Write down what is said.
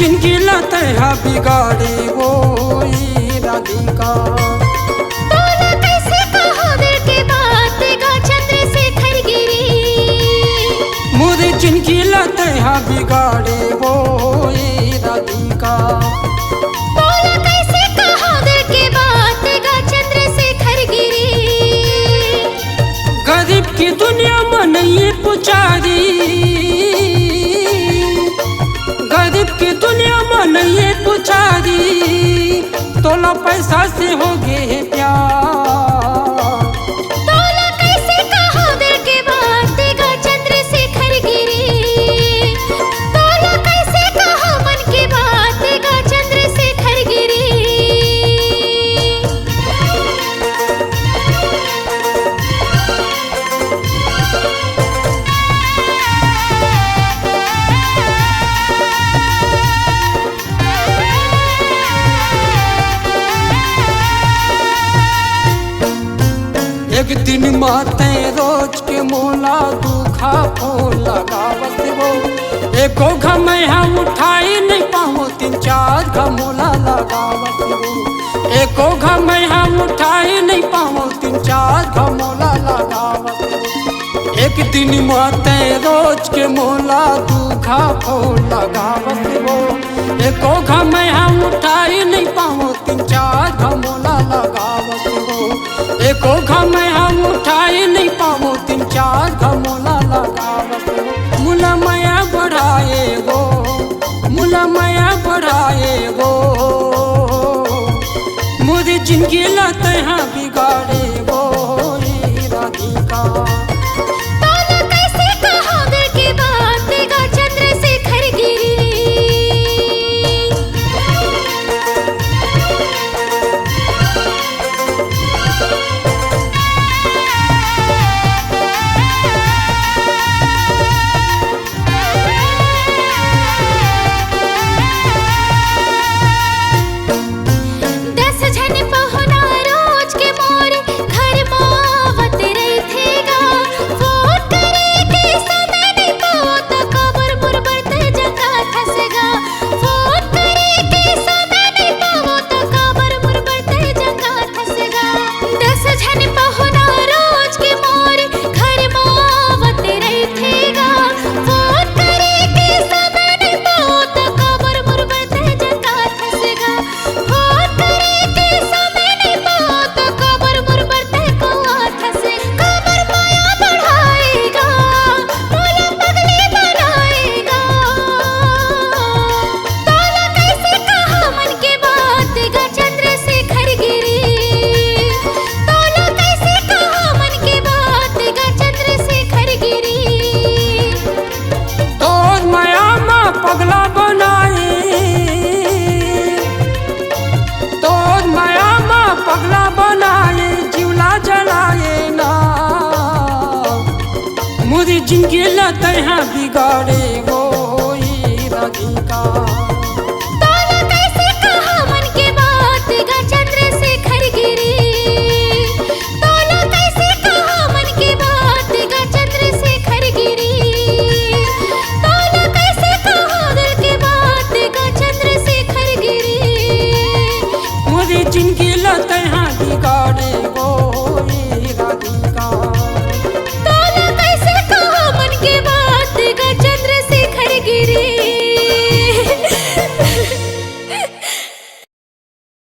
जिंदगी लाते हैं बिगाड़े वो राधिका। तोला कैसे कहो दिल की बात गा चंद्रशेखर गिरी। मुझे जिंदगी लाते हैं बिगाड़े वो राधिका। तोला कैसे कहो दिल की बात गा चंद्रशेखर गिरी। गरीब की दुनिया में नहीं पुचारी, गरीब की दुनिया में नहीं पुचारी, तोला पैसा से हो गए प्यार। तोला कैसे कहो दिल की बात गा चंद्रशेखर गिरी। तोला कैसे कहो मन की बात गा चंद्रशेखर गिरी। एक दिन माते रोज के मोला दुखा फोन लगावत वो। एको घमे हम उठाई नहीं पाओ, तीन चार घमोला लगावत वो। एको घमे हम उठाई नहीं पाओ, तीन चार घमोला लगावत वो। एक दिन माते रोज के मोला दुखा फोन लगावत वो। एको घमे हम उठाई नहीं पाओ, तीन चार घमोला लगावत वो। एको घमे हम उठाई नहीं पाओ, तीन चार घमोला लगावत वो। मुला माया बढ़ाए वो, मुला माया बढ़ाए वो। मुझे जिंदगी लाते हैं बिगाड़े वो राधिका। तोला कैसे कहो दिल की बात गा चंद्रशेखर गिरी। पगला बनाए तो माया माँ पगला बनाए, जीवला जलाए ना। मुझे जिंदगी लाते हैं बिगाड़े वो राधिका।